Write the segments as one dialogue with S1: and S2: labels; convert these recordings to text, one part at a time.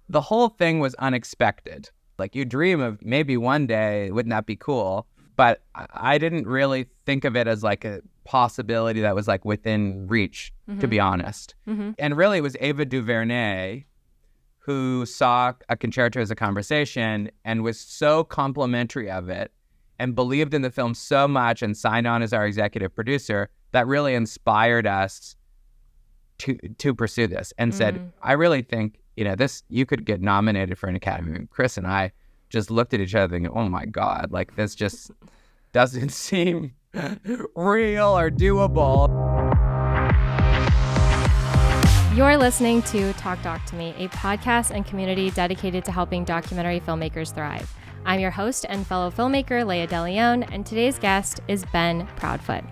S1: the whole thing was unexpected. Like, you dream of maybe one day, wouldn't that be cool? But I didn't really think of it as like a possibility that was like within reach, to be honest. And really, it was Ava DuVernay who saw A Concerto as a Conversation and was so complimentary of it and believed in the film so much and signed on as our executive producer that really inspired us to pursue this and said, I really think, this, you could get nominated for an Academy. And Chris and I just looked at each other thinking, oh my God, like this just doesn't seem real or doable.
S2: You're listening to Talk Doc to Me, a podcast and community dedicated to helping documentary filmmakers thrive. I'm your host and fellow filmmaker, Leah de Leon, and today's guest is Ben Proudfoot.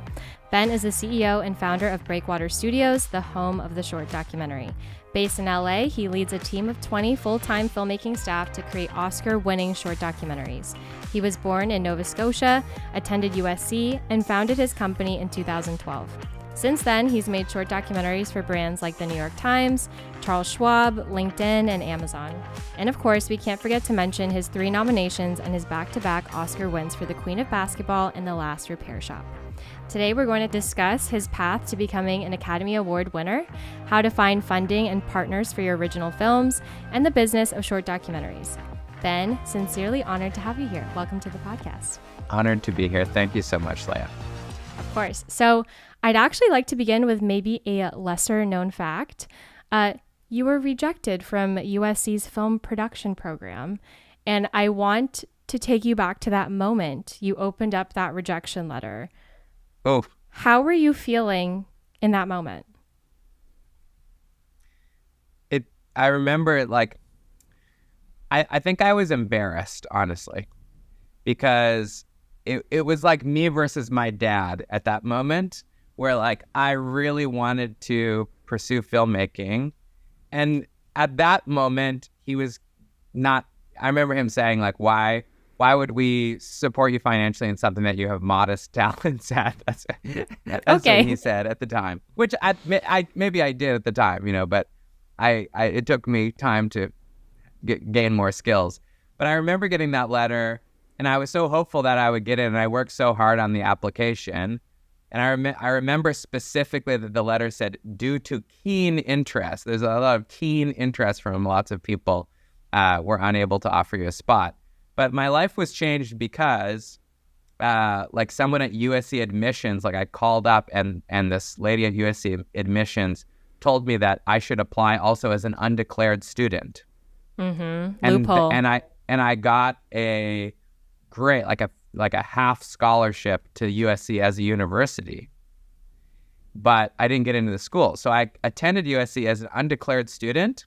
S2: Ben is the CEO and founder of Breakwater Studios, the home of the short documentary. Based in LA, he leads a team of 20 full-time filmmaking staff to create Oscar-winning short documentaries. He was born in Nova Scotia, attended USC, and founded his company in 2012. Since then, he's made short documentaries for brands like the New York Times, Charles Schwab, LinkedIn, and Amazon. And of course, we can't forget to mention his 3 nominations and his back-to-back Oscar wins for The Queen of Basketball and The Last Repair Shop. Today, we're going to discuss his path to becoming an Academy Award winner, how to find funding and partners for your original films, and the business of short documentaries. Ben, sincerely honored to have you here. Welcome to the podcast.
S1: Honored to be here. Thank you so much, Leah.
S2: Of course. So I'd actually like to begin with maybe a lesser known fact. You were rejected from USC's film production program, and I want to take you back to that moment you opened up that rejection letter.
S1: Oh.
S2: How were you feeling in that moment?
S1: I remember it like, I think I was embarrassed, honestly, because it was like me versus my dad at that moment, where like I really wanted to pursue filmmaking. And at that moment, he was not, I remember him saying like, why would we support you financially in something that you have modest talents at? That's
S2: okay.
S1: What he said at the time, which maybe I did at the time, but it took me time to gain more skills. But I remember getting that letter, and I was so hopeful that I would get it, and I worked so hard on the application. And I remember specifically that the letter said, due to keen interest, there's a lot of keen interest from lots of people, we're unable to offer you a spot. But my life was changed because like someone at USC admissions, like I called up and this lady at USC admissions told me that I should apply also as an undeclared student.
S2: Loophole.
S1: And I got a great, like a half scholarship to USC as a university, but I didn't get into the school. So I attended USC as an undeclared student,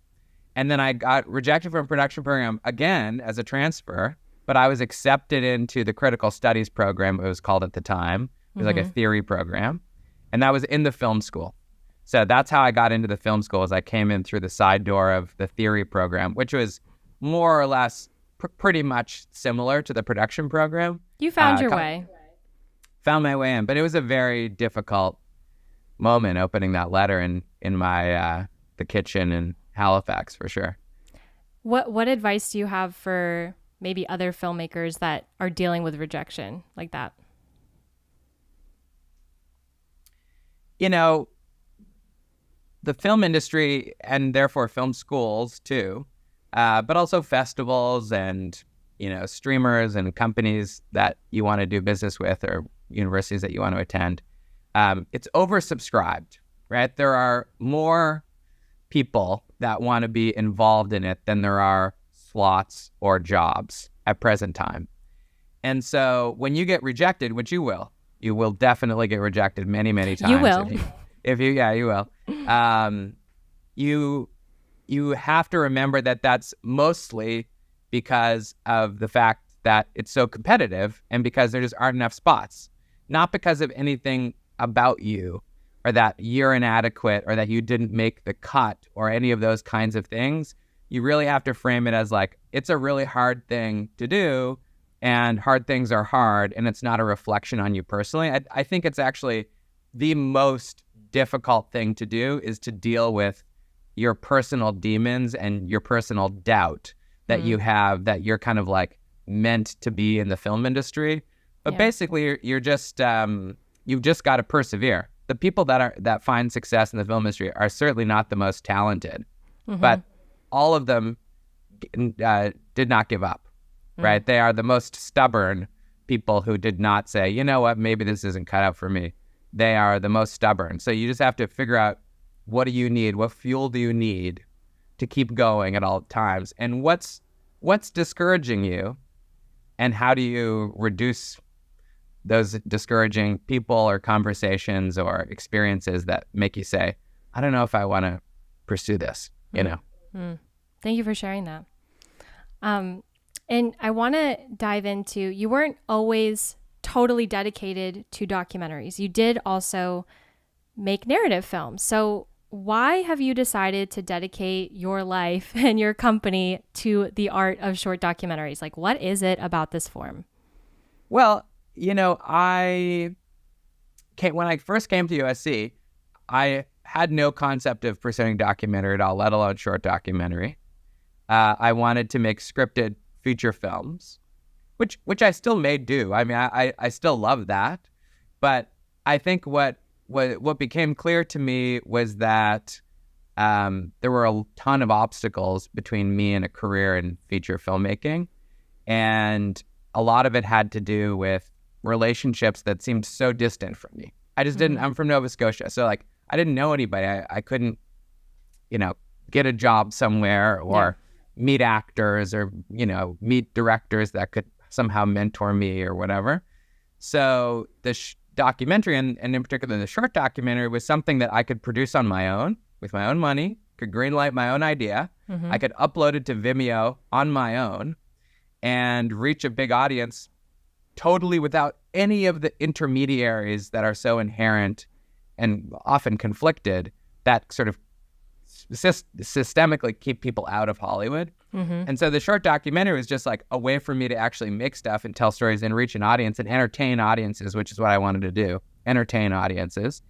S1: and then I got rejected from production program again as a transfer, but I was accepted into the critical studies program, it was called at the time. It was like a theory program, and that was in the film school. So that's how I got into the film school, as I came in through the side door of the theory program, which was more or less pretty much similar to the production program.
S2: You found your way.
S1: Found my way in, but it was a very difficult moment opening that letter in my the kitchen in Halifax, for sure.
S2: What advice do you have for maybe other filmmakers that are dealing with rejection like that?
S1: The film industry, and therefore film schools too, but also festivals and streamers and companies that you want to do business with, or universities that you want to attend, it's oversubscribed, right? There are more people that want to be involved in it than there are slots or jobs at present time. And so when you get rejected, which you will definitely get rejected many, many times.
S2: You will.
S1: You will. You have to remember that that's mostly because of the fact that it's so competitive and because there just aren't enough spots, not because of anything about you or that you're inadequate or that you didn't make the cut or any of those kinds of things. You really have to frame it as like, it's a really hard thing to do, and hard things are hard, and it's not a reflection on you personally. I think it's actually the most difficult thing to do is to deal with your personal demons and your personal doubt that you have, that you're kind of like meant to be in the film industry. But basically you're just you've just got to persevere. The people that find success in the film industry are certainly not the most talented, but all of them did not give up, right? They are the most stubborn people who did not say, you know what, maybe this isn't cut out for me. They are the most stubborn. So you just have to figure out, what do you need? What fuel do you need to keep going at all times? And what's discouraging you? And how do you reduce those discouraging people or conversations or experiences that make you say, I don't know if I want to pursue this, you know?
S2: Thank you for sharing that. And I want to dive into, you weren't always totally dedicated to documentaries. You did also make narrative films. So why have you decided to dedicate your life and your company to the art of short documentaries? Like, what is it about this form?
S1: Well, you know, when I first came to USC, I had no concept of pursuing documentary at all, let alone short documentary. I wanted to make scripted feature films, which I still may do. I mean, I still love that. But I think what became clear to me was that there were a ton of obstacles between me and a career in feature filmmaking. And a lot of it had to do with relationships that seemed so distant from me. I just didn't, I'm from Nova Scotia. So like, I didn't know anybody. I couldn't, you know, get a job somewhere or meet actors or, you know, meet directors that could somehow mentor me or whatever. So the documentary, and in particular the short documentary, was something that I could produce on my own with my own money, could greenlight my own idea. I could upload it to Vimeo on my own and reach a big audience totally without any of the intermediaries that are so inherent and often conflicted that sort of systemically keep people out of Hollywood. And so the short documentary was just like a way for me to actually make stuff and tell stories and reach an audience and entertain audiences, which is what I wanted to do, entertain audiences,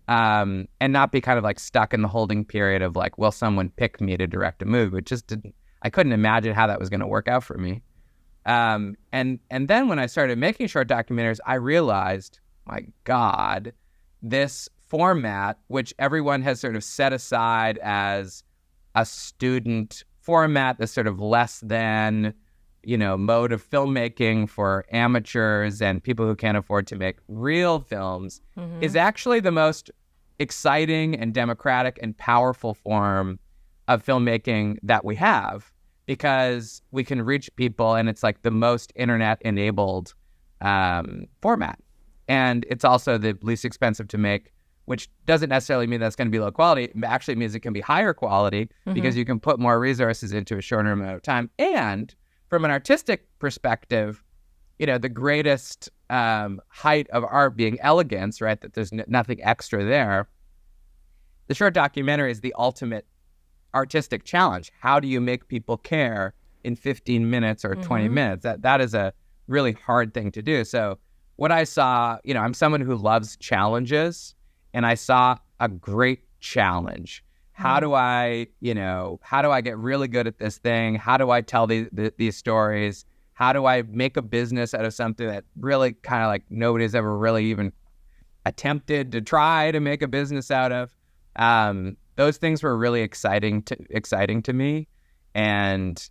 S1: and not be kind of like stuck in the holding period of like, will someone pick me to direct a movie? It just didn't, I couldn't imagine how that was going to work out for me. And then when I started making short documentaries, I realized, my God, this format, which everyone has sort of set aside as a student format, this sort of less than, you know, mode of filmmaking for amateurs and people who can't afford to make real films, is actually the most exciting and democratic and powerful form of filmmaking that we have, because we can reach people and it's like the most internet-enabled format. And it's also the least expensive to make, which doesn't necessarily mean that's going to be low quality. It actually means it can be higher quality because you can put more resources into a shorter amount of time. And from an artistic perspective, you know, the greatest height of art being elegance, right? That there's nothing extra there. The short documentary is the ultimate artistic challenge. How do you make people care in 15 minutes or 20 minutes? That is a really hard thing to do. So what I saw, you know, I'm someone who loves challenges, and I saw a great challenge. How do I get really good at this thing? How do I tell these stories? How do I make a business out of something that really kind of like nobody's ever really even attempted to try to make a business out of? Those things were really exciting to me, and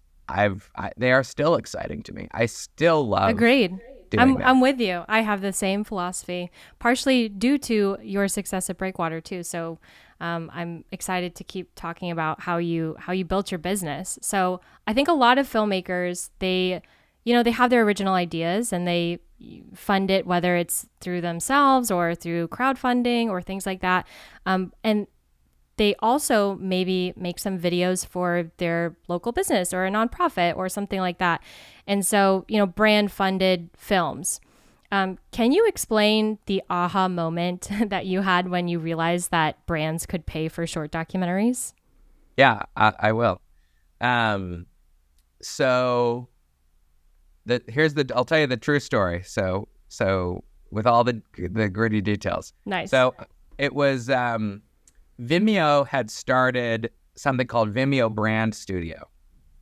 S1: they are still exciting to me. I still love.
S2: Agreed. I'm with you. I have the same philosophy, partially due to your success at Breakwater too. So I'm excited to keep talking about how you built your business. So I think a lot of filmmakers, they have their original ideas and they fund it, whether it's through themselves or through crowdfunding or things like that. And they also maybe make some videos for their local business or a nonprofit or something like that. And so, you know, brand funded films. Can you explain the aha moment that you had when you realized that brands could pay for short documentaries?
S1: Yeah, I will. So I'll tell you the true story. So with all the gritty details.
S2: Nice.
S1: So it was, Vimeo had started something called Vimeo Brand Studio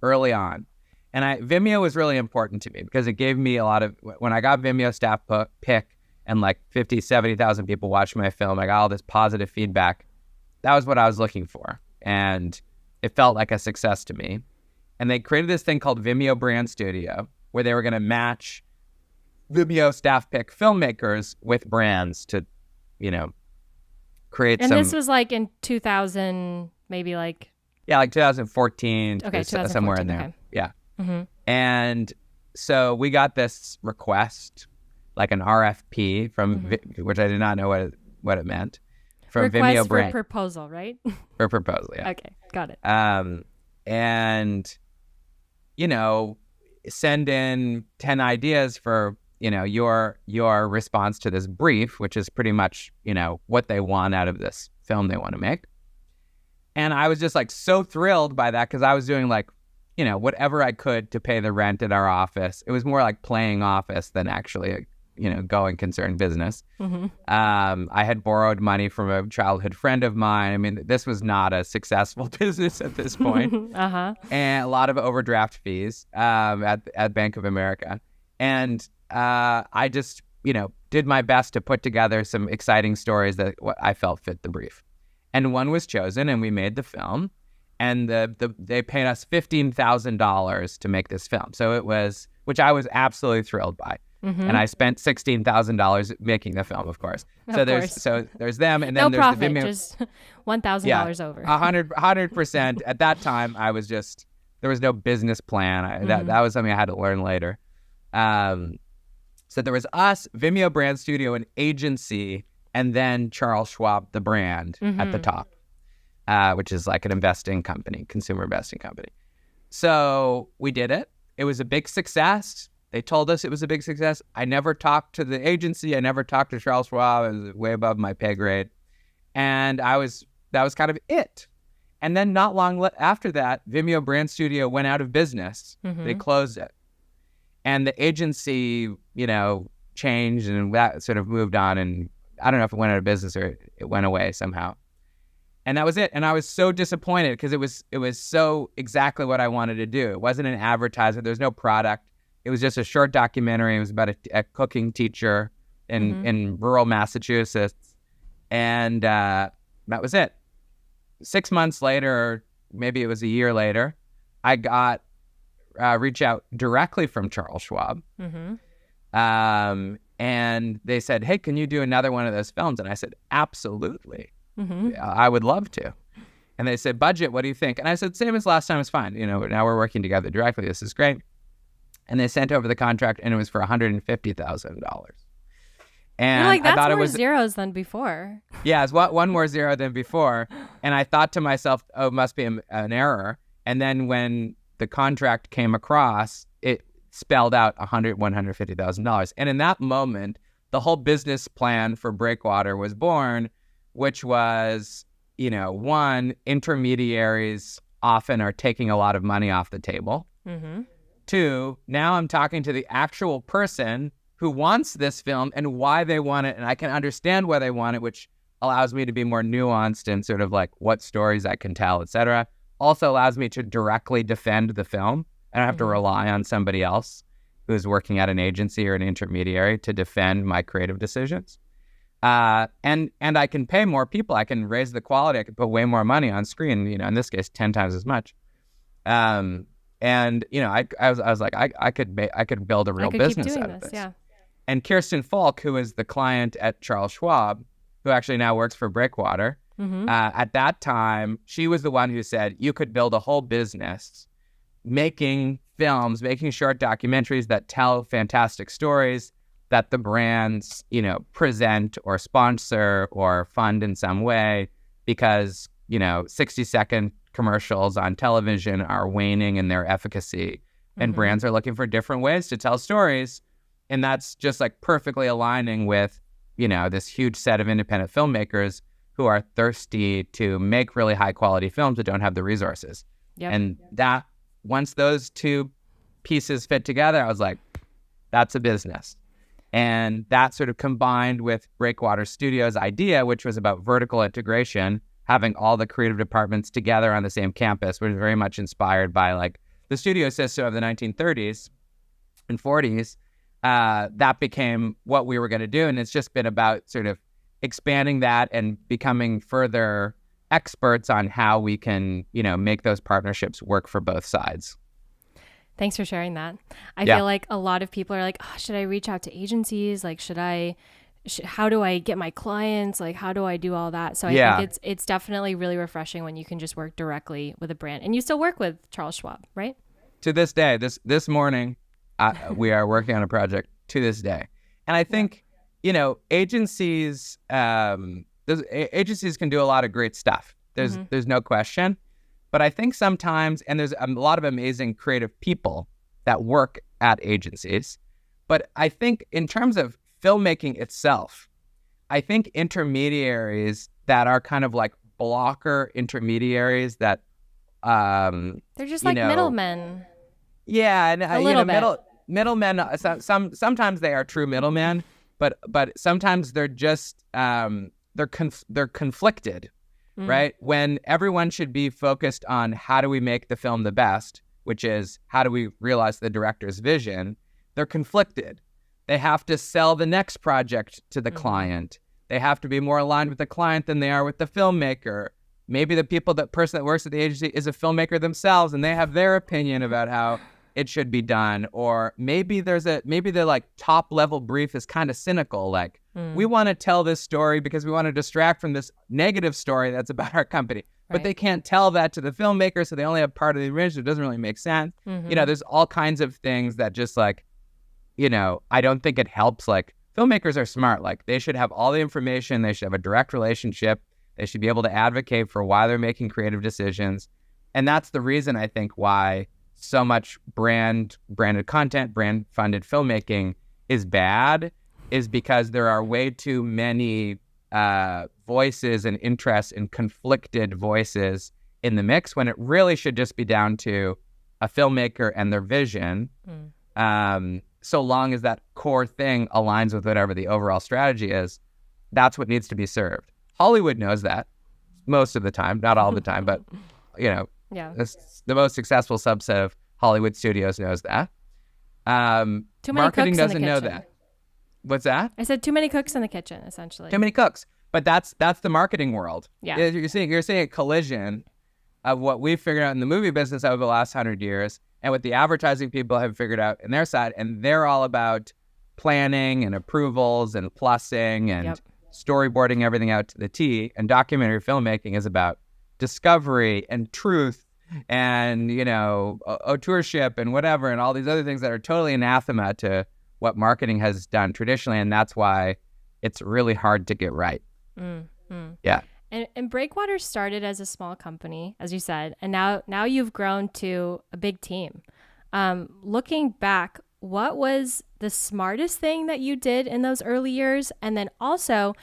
S1: early on. And Vimeo was really important to me because it gave me a lot of, when I got Vimeo staff pick and like 50, 70,000 people watched my film, I got all this positive feedback. That was what I was looking for. And it felt like a success to me. And they created this thing called Vimeo Brand Studio where they were going to match Vimeo staff pick filmmakers with brands to, create
S2: and
S1: some.
S2: And this was like in 2000, maybe like.
S1: Yeah, like 2014.
S2: Okay, 2014,
S1: somewhere in there.
S2: Okay.
S1: Yeah.
S2: Mm-hmm.
S1: And so we got this request, like an RFP from, which I did not know what it meant, from
S2: Request
S1: Vimeo
S2: for
S1: Brand.
S2: proposal, right?
S1: For proposal, yeah.
S2: Okay, got it.
S1: And, send in 10 ideas for, your response to this brief, which is pretty much, what they want out of this film they want to make. And I was just like so thrilled by that because I was doing like, whatever I could to pay the rent at our office. It was more like playing office than actually, going concern business.
S2: Mm-hmm.
S1: I had borrowed money from a childhood friend of mine. I mean, this was not a successful business at this point. And a lot of overdraft fees at Bank of America. And I just, did my best to put together some exciting stories that I felt fit the brief. And one was chosen, and we made the film. And they paid us $15,000 to make this film. So it was, which I was absolutely thrilled by. Mm-hmm. And I spent $16,000 making the film, of course. There's them, and then
S2: no
S1: there's
S2: profit,
S1: the Vimeo.
S2: Just $1,000 over.
S1: 100%. At that time, I was just, there was no business plan. That was something I had to learn later. So there was us, Vimeo Brand Studio, an agency, and then Charles Schwab, the brand, at the top, which is like an investing company, consumer investing company. So we did it. It was a big success. They told us it was a big success. I never talked to the agency. I never talked to Charles Schwab. It was way above my pay grade. And that was kind of it. And then not long after that, Vimeo Brand Studio went out of business. Mm-hmm. They closed it. And the agency, changed, and that sort of moved on. And I don't know if it went out of business or it went away somehow. And that was it. And I was so disappointed because it was so exactly what I wanted to do. It wasn't an advertisement. There was no product. It was just a short documentary. It was about a cooking teacher in rural Massachusetts. And that was it. 6 months later, or maybe it was a year later, I got reach out directly from Charles Schwab. Mm-hmm. And they said, hey, can you do another one of those films? And I said, absolutely. Mm-hmm. I would love to. And they said, budget, what do you think? And I said, same as last time, it's fine. Now we're working together directly. This is great. And they sent over the contract, and it was for $150,000. And
S2: you're like, that's
S1: I thought
S2: more
S1: it was
S2: zeros than before.
S1: Yeah, it's one more zero than before. And I thought to myself, oh, it must be an error. And then when the contract came across, it spelled out $150,000. And in that moment, the whole business plan for Breakwater was born, which was, one, intermediaries often are taking a lot of money off the table. Mm-hmm. Two, now I'm talking to the actual person who wants this film and why they want it, and I can understand why they want it, which allows me to be more nuanced and sort of like what stories I can tell, etc. Also allows me to directly defend the film. I don't have to rely on somebody else who's working at an agency or an intermediary to defend my creative decisions. And I can pay more people. I can raise the quality. I can put way more money on screen, in this case, 10 times as much. And I was like, I could build a real business out of this.
S2: Yeah.
S1: And Kirsten Falk, who is the client at Charles Schwab, who actually now works for Breakwater, at that time, she was the one who said you could build a whole business making films, making short documentaries that tell fantastic stories that the brands, present or sponsor or fund in some way because, 60-second commercials on television are waning in their efficacy and brands are looking for different ways to tell stories. And that's just like perfectly aligning with, this huge set of independent filmmakers who are thirsty to make really high quality films that don't have the resources. Yep. And that once those two pieces fit together, I was like, that's a business. And that sort of combined with Breakwater Studios' idea, which was about vertical integration, having all the creative departments together on the same campus, which was very much inspired by like the studio system of the 1930s and 40s. That became what we were going to do. And it's just been about sort of expanding that and becoming further experts on how we can, make those partnerships work for both sides.
S2: Thanks for sharing that. I feel like a lot of people are like, oh, should I reach out to agencies? Like, how do I get my clients? Like, how do I do all that? So I think it's definitely really refreshing when you can just work directly with a brand. And you still work with Charles Schwab, right?
S1: To this day, this morning, we are working on a project to this day. And I think, agencies, agencies can do a lot of great stuff. There's no question. But I think sometimes, and there's a lot of amazing creative people that work at agencies. But I think in terms of filmmaking itself, I think intermediaries that are kind of like blocker intermediaries that
S2: they're just like middlemen.
S1: Yeah, and middlemen. Sometimes they are true middlemen, but sometimes they're just they're conflicted, right? When everyone should be focused on how do we make the film the best, which is how do we realize the director's vision, they're conflicted. They have to sell the next project to the client. They have to be more aligned with the client than they are with the filmmaker. Maybe the person that works at the agency is a filmmaker themselves and they have their opinion about how it should be done. Or maybe the like top level brief is kind of cynical. Like, we want to tell this story because we want to distract from this negative story that's about our company. Right. But they can't tell that to the filmmaker, so they only have part of the original. It doesn't really make sense. There's all kinds of things that just like, I don't think it helps. Like, filmmakers are smart. Like, they should have all the information. They should have a direct relationship. They should be able to advocate for why they're making creative decisions. And that's the reason I think why so much branded content, brand-funded filmmaking is bad, is because there are way too many voices and interests and conflicted voices in the mix, when it really should just be down to a filmmaker and their vision. So long as that core thing aligns with whatever the overall strategy is, that's what needs to be served. Hollywood knows that most of the time, not all the time, but the most successful subset of Hollywood studios knows that.
S2: Too many
S1: marketing
S2: cooks
S1: doesn't
S2: in the
S1: know
S2: kitchen.
S1: that. What's that?
S2: I said too many cooks in the kitchen, essentially.
S1: Too many cooks. But that's the marketing world.
S2: Yeah.
S1: You're seeing a collision of what we've figured out in the movie business over the last 100 years and what the advertising people have figured out in their side. And they're all about planning and approvals and plussing and storyboarding everything out to the T. And documentary filmmaking is about discovery and truth and, auteurship and whatever, and all these other things that are totally anathema to what marketing has done traditionally. And that's why it's really hard to get right. Yeah.
S2: And Breakwater started as a small company, as you said, and now you've grown to a big team. Looking back, what was the smartest thing that you did in those early years? And then also,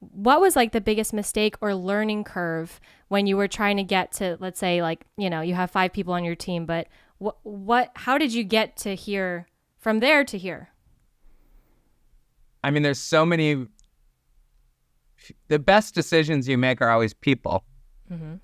S2: what was like the biggest mistake or learning curve when you were trying to get to, let's say, like, you have 5 people on your team, but how did you get to here, from there to here?
S1: I mean, there's so many. The best decisions you make are always people. There's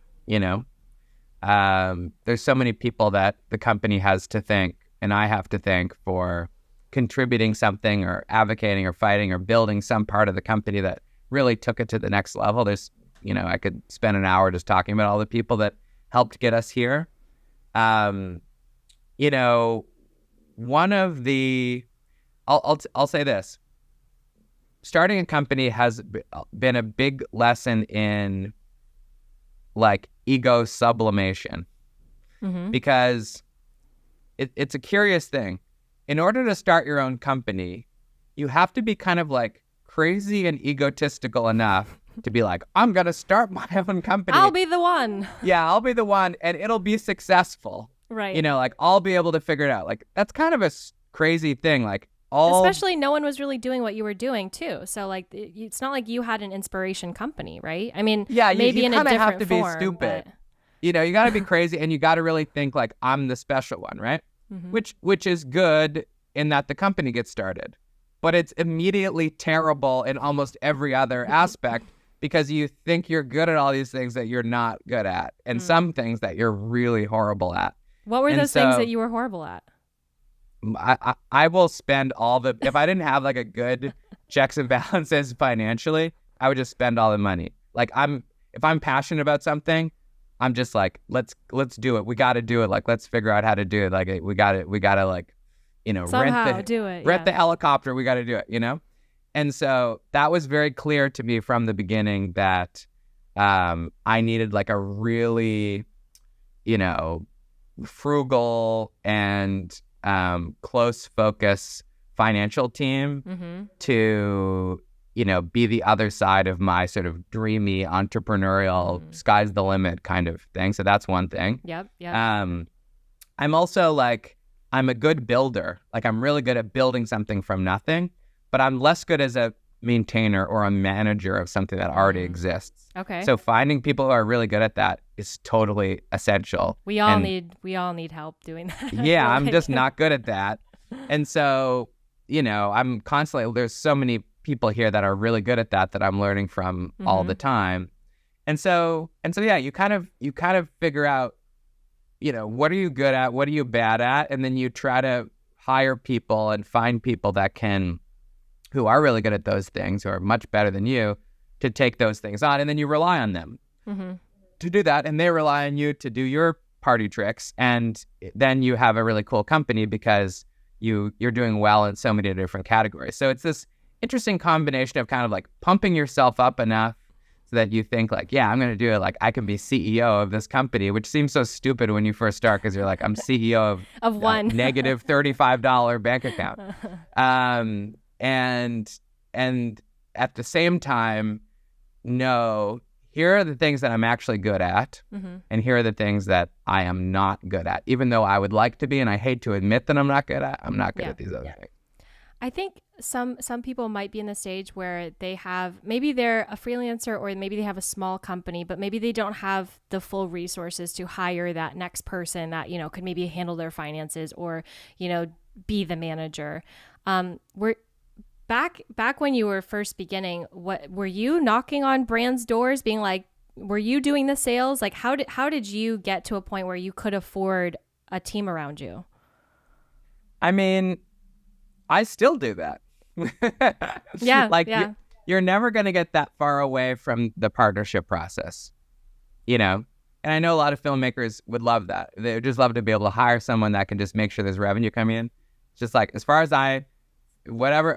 S1: so many people that the company has to thank, and I have to thank for contributing something or advocating or fighting or building some part of the company that really took it to the next level. There's, I could spend an hour just talking about all the people that helped get us here. One of the, I'll say this. Starting a company has been a big lesson in like ego sublimation, because it's a curious thing. In order to start your own company, you have to be kind of like crazy and egotistical enough to be like, I'm going to start my own company.
S2: I'll be the one.
S1: Yeah, I'll be the one, and it'll be successful.
S2: Right.
S1: Like I'll be able to figure it out. Like that's kind of a crazy thing. Like
S2: especially no one was really doing what you were doing too. So like it's not like you had an inspiration company, right? I mean, maybe you in a different
S1: have to
S2: form,
S1: be stupid.
S2: But...
S1: You got to be crazy, and you got to really think like I'm the special one, right? Which is good in that the company gets started, but it's immediately terrible in almost every other aspect because you think you're good at all these things that you're not good at, and some things that you're really horrible at.
S2: What were those things that you were horrible at?
S1: I will spend if I didn't have like a good checks and balances financially, I would just spend all the money. Like if I'm passionate about something, I'm just like, let's do it. We got to do it. Like, let's figure out how to do it. Like, we got to like,
S2: somehow do it.
S1: Rent the helicopter. We got to do it, And so that was very clear to me from the beginning that I needed like a really, frugal and close focus financial team to, be the other side of my sort of dreamy entrepreneurial sky's the limit kind of thing. So that's one thing.
S2: Yep.
S1: I'm also like, I'm a good builder. Like I'm really good at building something from nothing, but I'm less good as a maintainer or a manager of something that already exists.
S2: Okay.
S1: So finding people who are really good at that is totally essential.
S2: We all need help doing that.
S1: Yeah, I'm just not good at that. And so, I'm constantly, there's so many people here that are really good at that I'm learning from all the time. And so yeah, you kind of figure out, what are you good at? What are you bad at? And then you try to hire people and find people who are really good at those things, who are much better than you, to take those things on. And then you rely on them to do that. And they rely on you to do your party tricks. And then you have a really cool company because you're doing well in so many different categories. So it's this interesting combination of kind of like pumping yourself up enough so that you think like, yeah, I'm going to do it. Like I can be CEO of this company, which seems so stupid when you first start because you're like, I'm CEO of
S2: one
S1: negative $35 bank account. And at the same time, no, here are the things that I'm actually good at, and here are the things that I am not good at, even though I would like to be, and I hate to admit that I'm not good at these other things.
S2: I think some people might be in the stage where maybe they're a freelancer or maybe they have a small company, but maybe they don't have the full resources to hire that next person that, could maybe handle their finances or, be the manager. Back when you were first beginning, what were you knocking on brands' doors being like, were you doing the sales? Like how did you get to a point where you could afford a team around you?
S1: I mean, I still do that.
S2: Yeah.
S1: You're never going to get that far away from the partnership process, And I know a lot of filmmakers would love that. They would just love to be able to hire someone that can just make sure there's revenue coming in. It's just like, as far as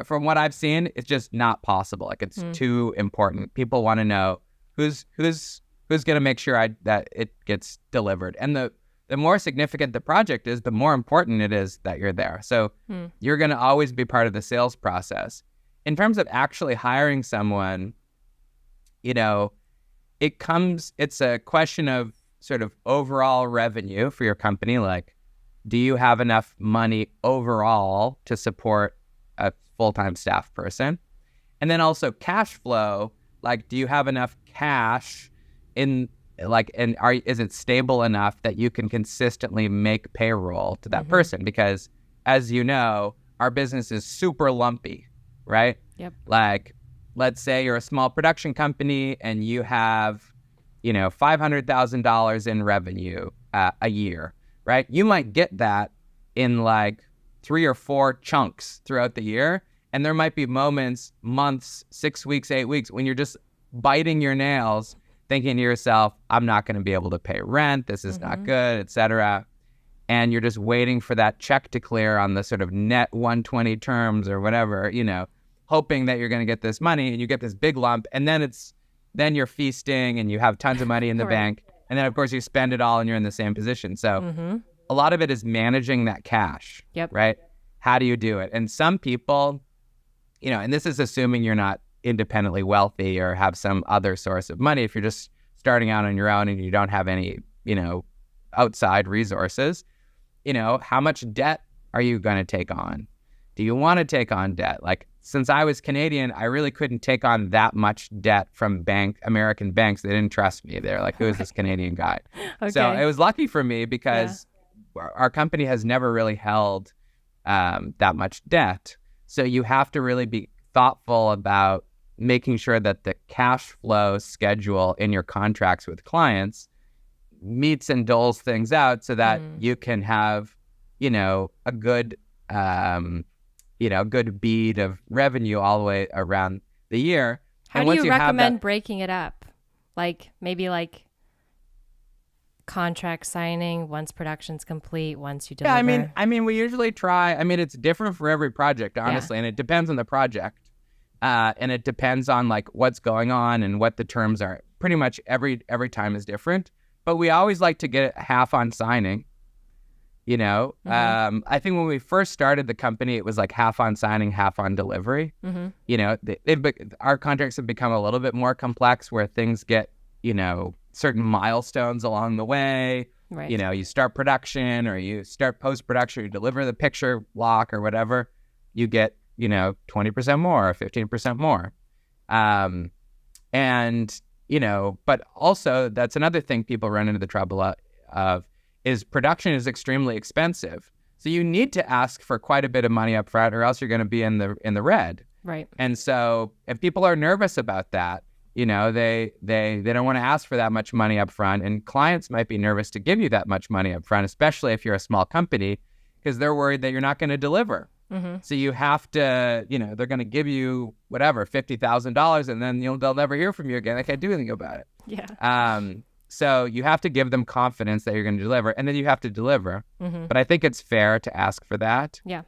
S1: from what I've seen, it's just not possible. Like it's too important. People want to know who's going to make sure that it gets delivered. And the more significant the project is, the more important it is that you're there. So you're going to always be part of the sales process. In terms of actually hiring someone, it's a question of sort of overall revenue for your company. Like, do you have enough money overall to support a full-time staff person? And then also cash flow, like, do you have enough cash is it stable enough that you can consistently make payroll to that person? Because as you know, our business is super lumpy, right?
S2: Yep.
S1: Like, let's say you're a small production company and you have, $500,000 in revenue a year, right? You might get that in like 3 or 4 chunks throughout the year. And there might be moments, months, 6 weeks, 8 weeks when you're just biting your nails thinking to yourself, I'm not going to be able to pay rent. This is not good, etc. And you're just waiting for that check to clear on the sort of net 120 terms or whatever, hoping that you're going to get this money, and you get this big lump. And then you're feasting and you have tons of money in the bank. And then of course you spend it all and you're in the same position. So a lot of it is managing that cash, right? How do you do it? And some people, and this is assuming you're not independently wealthy or have some other source of money. If you're just starting out on your own and you don't have any, outside resources, how much debt are you going to take on? Do you want to take on debt? Like, since I was Canadian, I really couldn't take on that much debt from American banks. They didn't trust me. They're like, who is this Canadian guy? Okay. So it was lucky for me because our company has never really held that much debt. So you have to really be thoughtful about making sure that the cash flow schedule in your contracts with clients meets and doles things out so that you can have, a good, good bead of revenue all the way around the year.
S2: How do you recommend breaking it up? Like maybe like contract signing once production's complete, once you deliver?
S1: Yeah, I mean, we usually try. It's different for every project, honestly, and it depends on the project. And it depends on like what's going on and what the terms are. Pretty much every time is different. But we always like to get half on signing. I think when we first started the company, it was like half on signing, half on delivery. Our contracts have become a little bit more complex where things get, certain milestones along the way.
S2: Right.
S1: You start production or you start post-production, you deliver the picture block or whatever, you get 20% more or 15% more. But also that's another thing people run into the trouble of is production is extremely expensive. So you need to ask for quite a bit of money up front or else you're going to be in the red.
S2: Right.
S1: And so if people are nervous about that, they don't want to ask for that much money up front, and clients might be nervous to give you that much money up front, especially if you're a small company, because they're worried that you're not going to deliver. So you have to, they're going to give you whatever, $50,000, and then they'll never hear from you again. They can't do anything about it.
S2: Yeah.
S1: So you have to give them confidence that you're going to deliver, and then you have to deliver. But I think it's fair to ask for that.
S2: Yeah.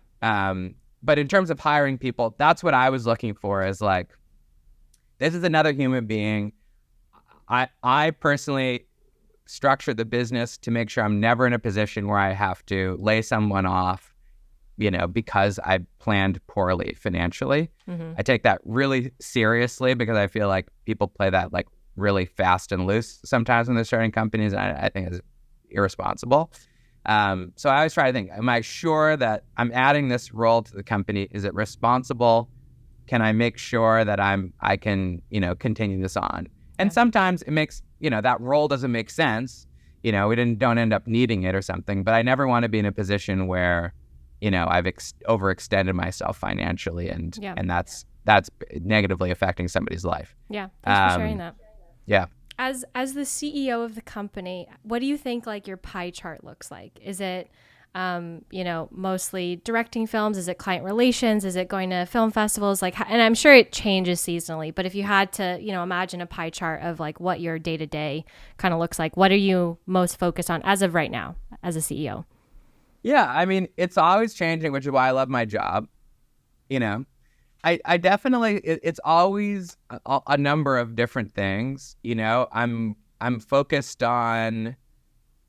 S1: But in terms of hiring people, that's what I was looking for, is like, this is another human being. I personally structure the business to make sure I'm never in a position where I have to lay someone off, because I planned poorly financially. I take that really seriously because I feel like people play that like really fast and loose sometimes when they're starting companies. And I think it's irresponsible. So I always try to think, am I sure that I'm adding this role to the company? Is it responsible? Can I make sure that I can, continue this on? And sometimes it makes, that role doesn't make sense. We don't end up needing it or something, but I never want to be in a position where, I've overextended myself financially and that's negatively affecting somebody's life.
S2: Yeah. Thanks for sharing that.
S1: Yeah.
S2: As the CEO of the company, what do you think like your pie chart looks like? Is it, mostly directing films? Is it client relations? Is it going to film festivals? And I'm sure it changes seasonally, but if you had to, imagine a pie chart of like what your day-to-day kind of looks like, what are you most focused on as of right now as a CEO?
S1: Yeah, it's always changing, which is why I love my job. I definitely, it's always a number of different things. I'm focused on,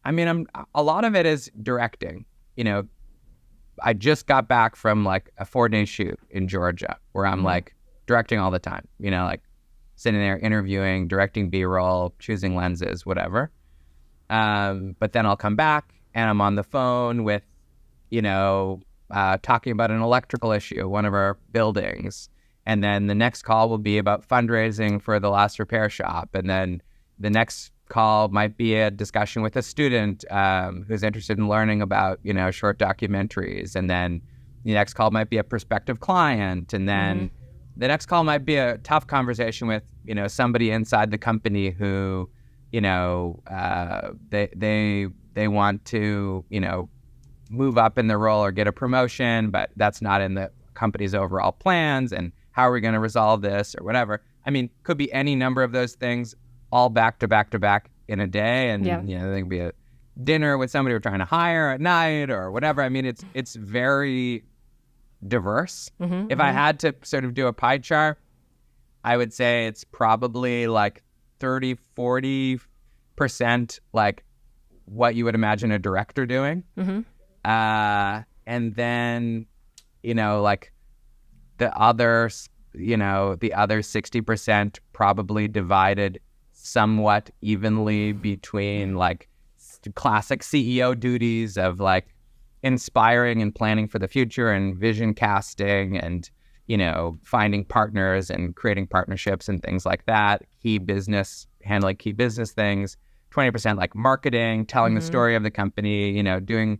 S1: a lot of it is directing. I just got back from like a 4-day shoot in Georgia where I'm like directing all the time, like sitting there interviewing, directing B-roll, choosing lenses, whatever. But then I'll come back and I'm on the phone with, talking about an electrical issue at one of our buildings. And then the next call will be about fundraising for the last repair shop. And then the next call might be a discussion with a student who's interested in learning about, short documentaries. And then the next call might be a prospective client. And then the next call might be a tough conversation with, somebody inside the company who, they want to, move up in the role or get a promotion, but that's not in the company's overall plans. And how are we going to resolve this or whatever? Could be any number of those things all back to back to back in a day. And, there could be a dinner with somebody we're trying to hire at night or whatever. It's very diverse. If I had to sort of do a pie chart, I would say it's probably like 30-40% like what you would imagine a director doing. And then, like the other 60% probably divided somewhat evenly between like classic CEO duties of like inspiring and planning for the future and vision casting and, finding partners and creating partnerships and things like that. Handling key business things. 20% like marketing, telling the story of the company, doing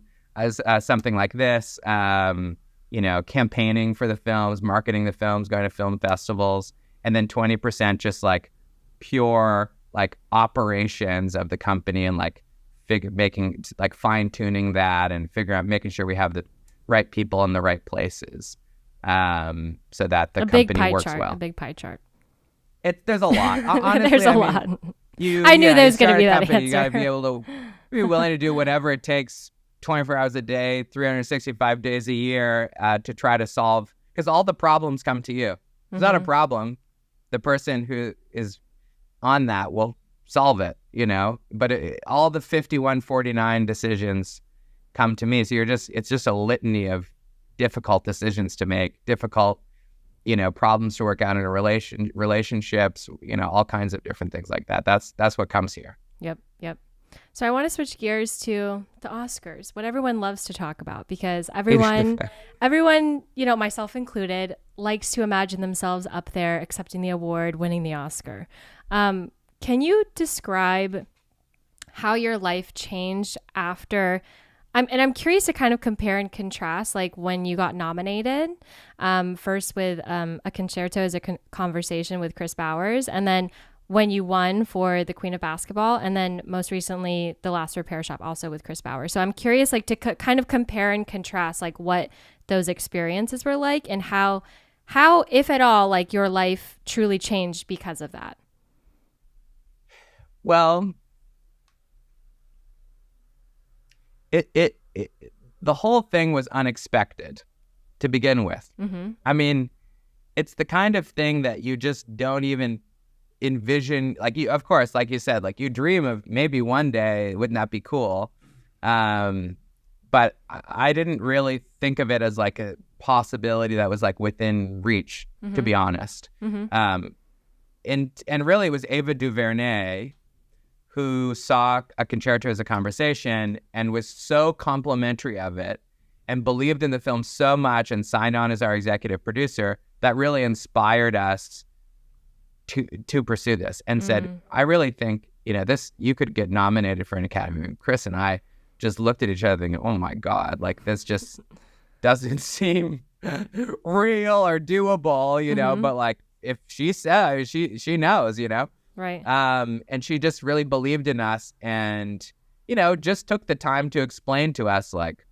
S1: something like this, campaigning for the films, marketing the films, going to film festivals. and then 20% just like pure like operations of the company and like making like fine tuning that and making sure we have the right people in the right places, so that the company works well.
S2: A big pie chart.
S1: There's a lot. Honestly,
S2: There's a lot. I knew there was going to be that answer.
S1: You got to be able to be willing to do whatever it takes, 24 hours a day, 365 days a year, to try to solve, because all the problems come to you. It's not a problem. The person who is on that will solve it, but all the 51-49 decisions come to me. So it's just a litany of difficult decisions to make, difficult, problems to work out in relationships, all kinds of different things like that. That's what comes here.
S2: Yep. So I want to switch gears to the Oscars, what everyone loves to talk about, because everyone, myself included, likes to imagine themselves up there accepting the award, winning the Oscar. Can you describe how your life changed after? I'm curious to kind of compare and contrast, like when you got nominated, first with A Concerto as a Conversation with Chris Bowers, and then when you won for The Queen of Basketball, and then most recently The Last Repair Shop, also with Chris Bowers. So I'm curious, like, to kind of compare and contrast, like, what those experiences were like, and how, if at all, like, your life truly changed because of that.
S1: Well, the whole thing was unexpected to begin with. Mm-hmm. I mean, it's the kind of thing that you just don't even envision. Like, you, of course, like you said, like, you dream of maybe one day, wouldn't that be cool? But I didn't really think of it as like a possibility that was like within reach, to be honest. Mm-hmm. And really it was Ava DuVernay who saw A Concerto as a Conversation and was so complimentary of it and believed in the film so much and signed on as our executive producer that really inspired us to pursue this, and said, I really think, this, you could get nominated for an Academy. And Chris and I just looked at each other and, oh my God, like, this just doesn't seem real or doable, but like, if she says, she knows,
S2: Right.
S1: And she just really believed in us and, just took the time to explain to us, like,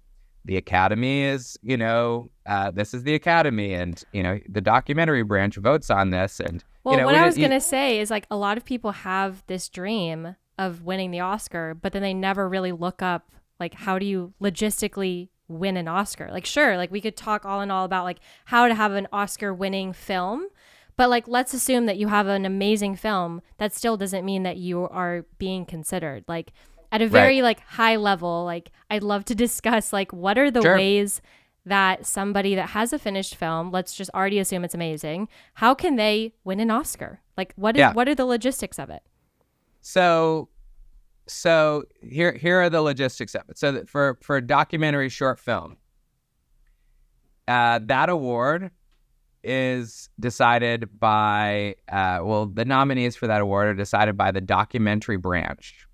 S1: the Academy is, this is the Academy, and, the documentary branch votes on this. And,
S2: well, what I was going to say is, like, a lot of people have this dream of winning the Oscar, but then they never really look up, like, how do you logistically win an Oscar? Like, sure, like, we could talk all in all about, like, how to have an Oscar winning film. But, like, let's assume that you have an amazing film. That still doesn't mean that you are being considered. Like, at a very, like, high level, like, I'd love to discuss, like, what are the ways that somebody that has a finished film, let's just already assume it's amazing, how can they win an Oscar? Like, what are the logistics of it?
S1: So here are the logistics of it. So that for a documentary short film, that award is decided by, the nominees for that award are decided by the documentary branch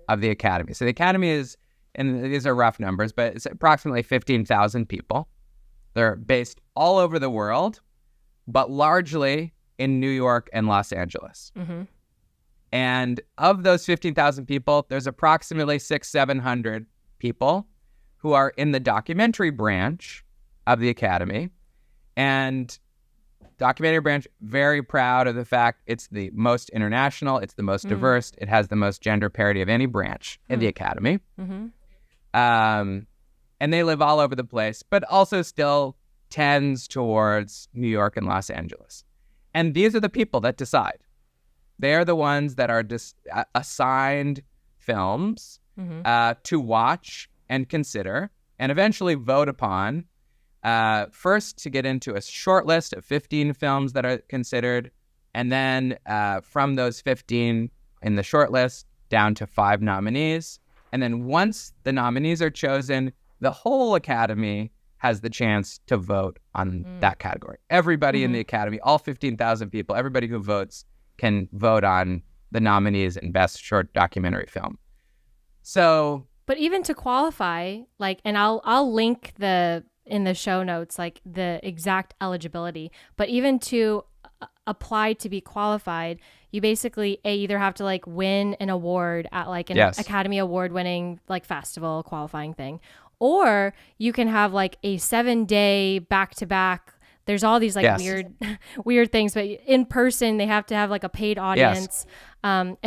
S1: of the Academy. So the Academy is, and these are rough numbers, but it's approximately 15,000 people. They're based all over the world, but largely in New York and Los Angeles. Mm-hmm. And of those 15,000 people, there's approximately 600-700 people who are in the documentary branch of the Academy. And documentary branch, very proud of the fact it's the most international, it's the most diverse, it has the most gender parity of any branch in the Academy. Mm-hmm. And they live all over the place, but also still tends towards New York and Los Angeles. And these are the people that decide. They are the ones that are assigned films to watch and consider and eventually vote upon. First, to get into a short list of 15 films that are considered, and then from those 15 in the short list down to 5 nominees. And then once the nominees are chosen, the whole Academy has the chance to vote on that category. Everybody in the Academy, all 15,000 people, everybody who votes can vote on the nominees in Best Short Documentary Film. So,
S2: but even to qualify, like, and I'll link in the show notes, like, the exact eligibility, but even to apply to be qualified, you basically either have to like win an award at like an
S1: Yes.
S2: Academy Award winning like festival qualifying thing, or you can have like a 7-day back-to-back. There's all these like
S1: Yes.
S2: weird things, but in person they have to have like a paid audience. And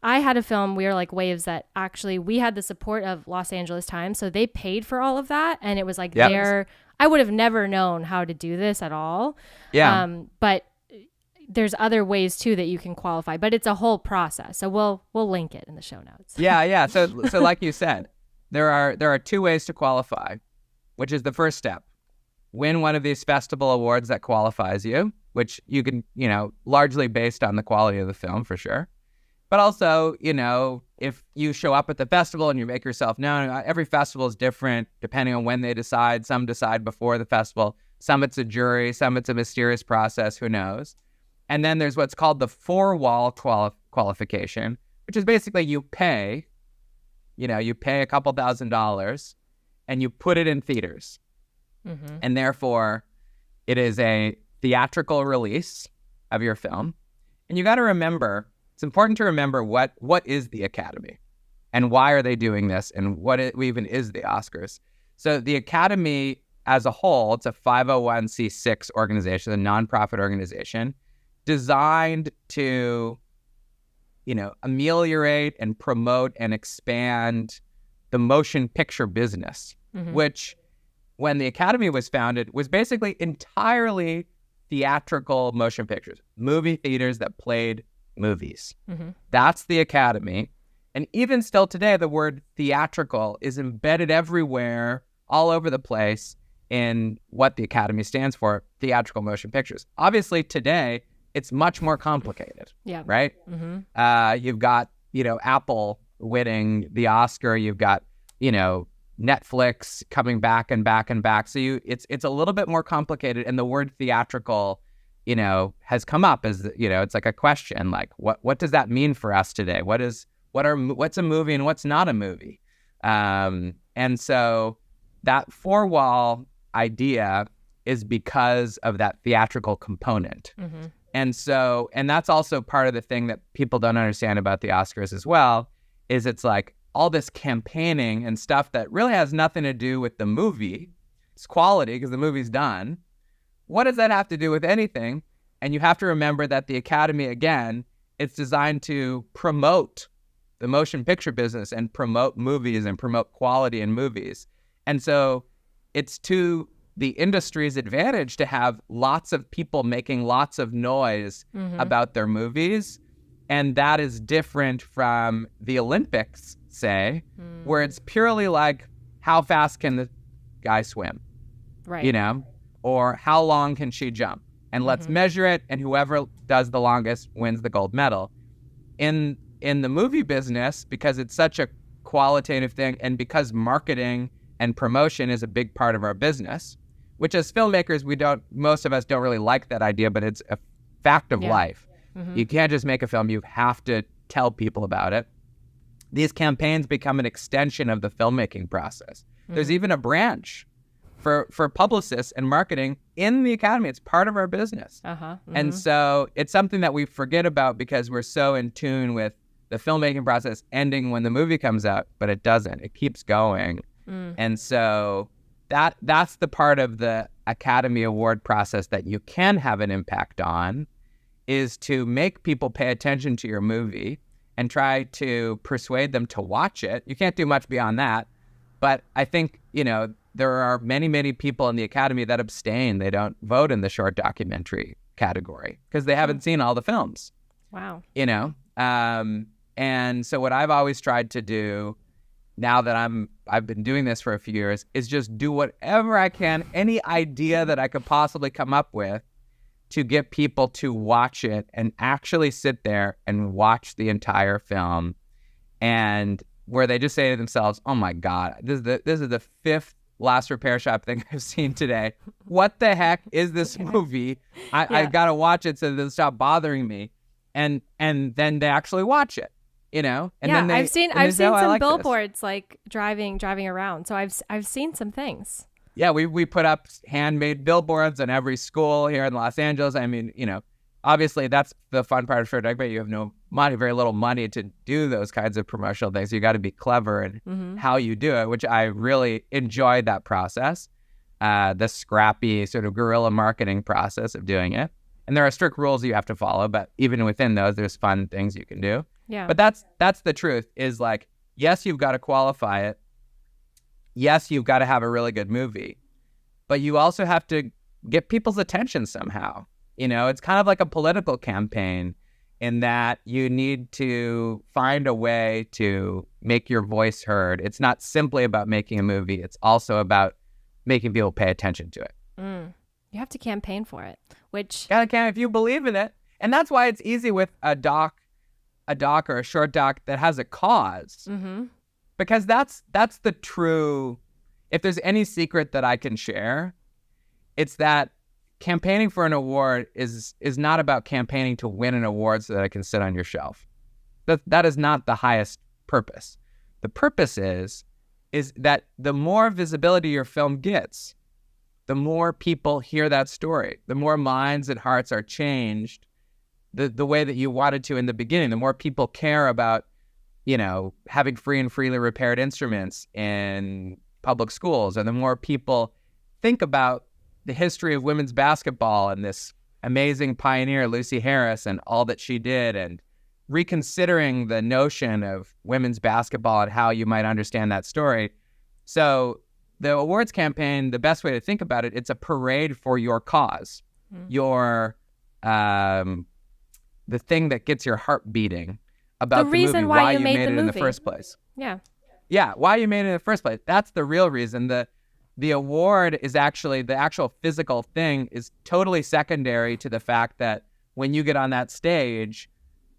S2: I had a film, We Are Like Waves, that actually we had the support of Los Angeles Times. So they paid for all of that. And it was like I would have never known how to do this at all.
S1: Yeah.
S2: But there's other ways too that you can qualify, but it's a whole process. So we'll link it in the show notes.
S1: Yeah. So like you said, there are 2 ways to qualify, which is the first step. Win one of these festival awards that qualifies you, which you can, largely based on the quality of the film for sure. But also, if you show up at the festival and you make yourself known, every festival is different depending on when they decide. Some decide before the festival. Some it's a jury. Some it's a mysterious process. Who knows? And then there's what's called the 4-wall qualification, which is basically you pay a couple $1,000s and you put it in theaters. Mm-hmm. And therefore, it is a theatrical release of your film. And you got to remember, it's important to remember what is the Academy and why are they doing this and what even is the Oscars. So the Academy as a whole, it's a 501c6 organization, a nonprofit organization designed to, ameliorate and promote and expand the motion picture business, which when the Academy was founded was basically entirely theatrical motion pictures, movie theaters that played movies. That's the Academy. And even still today, the word theatrical is embedded everywhere, all over the place in what the Academy stands for, theatrical motion pictures. Obviously, today, it's much more complicated, right? You've got, Apple winning the Oscar. You've got, Netflix coming back and back and back. So it's a little bit more complicated. And the word theatrical, has come up as, it's like a question, like what does that mean for us today? What's a movie and what's not a movie? And so that 4-wall idea is because of that theatrical component. And that's also part of the thing that people don't understand about the Oscars as well, is it's like all this campaigning and stuff that really has nothing to do with the movie. It's quality because the movie's done. What does that have to do with anything? And you have to remember that the Academy, again, it's designed to promote the motion picture business and promote movies and promote quality in movies. And so it's to the industry's advantage to have lots of people making lots of noise about their movies. And that is different from the Olympics, say, where it's purely like, how fast can the guy swim?
S2: Right.
S1: Or how long can she jump? And let's measure it, and whoever does the longest wins the gold medal. In the movie business, because it's such a qualitative thing, and because marketing and promotion is a big part of our business, which as filmmakers, most of us don't really like that idea, but it's a fact of life. You can't just make a film, you have to tell people about it. These campaigns become an extension of the filmmaking process. There's even a branch for publicists and marketing in the Academy. It's part of our business. And so it's something that we forget about because we're so in tune with the filmmaking process ending when the movie comes out, but it doesn't. It keeps going. And so that's the part of the Academy Award process that you can have an impact on, is to make people pay attention to your movie and try to persuade them to watch it. You can't do much beyond that. But I think, there are many, many people in the Academy that abstain. They don't vote in the short documentary category because they haven't seen all the films.
S2: Wow.
S1: And so what I've always tried to do, now that I've been doing this for a few years, is just do whatever I can, any idea that I could possibly come up with, to get people to watch it and actually sit there and watch the entire film, and where they just say to themselves, "Oh my God, this is the 5th Last Repair Shop thing I've seen today. What the heck is this movie? I gotta watch it so they'll stop bothering me." And then they actually watch it, And then
S2: I've seen some
S1: like
S2: billboards like driving around. So I've seen some things.
S1: Yeah, we put up handmade billboards in every school here in Los Angeles. I mean, obviously that's the fun part of short documentary. You have no money, very little money to do those kinds of promotional things. You got to be clever in how you do it, which I really enjoyed that process, the scrappy sort of guerrilla marketing process of doing it. And there are strict rules you have to follow, but even within those, there's fun things you can do.
S2: Yeah.
S1: But that's the truth is like, yes, you've got to qualify it. Yes, you've got to have a really good movie, but you also have to get people's attention somehow. It's kind of like a political campaign in that you need to find a way to make your voice heard. It's not simply about making a movie. It's also about making people pay attention to it.
S2: You have to campaign for it, which...
S1: If you believe in it. And that's why it's easy with a doc or a short doc that has a cause. Because that's the true, if there's any secret that I can share, it's that campaigning for an award is not about campaigning to win an award so that I can sit on your shelf. That is not the highest purpose. The purpose is that the more visibility your film gets, the more people hear that story, the more minds and hearts are changed the way that you wanted to in the beginning, the more people care about having free and freely repaired instruments in public schools, and the more people think about the history of women's basketball and this amazing pioneer, Lucy Harris, and all that she did, and reconsidering the notion of women's basketball and how you might understand that story. So the awards campaign, the best way to think about it, it's a parade for your cause, your the thing that gets your heart beating about the
S2: reason
S1: movie,
S2: why you
S1: made
S2: made
S1: it
S2: the
S1: in the
S2: movie.
S1: first place.
S2: Yeah,
S1: why you made it in the first place. That's the real reason. The award is actually, the actual physical thing is totally secondary to the fact that when you get on that stage,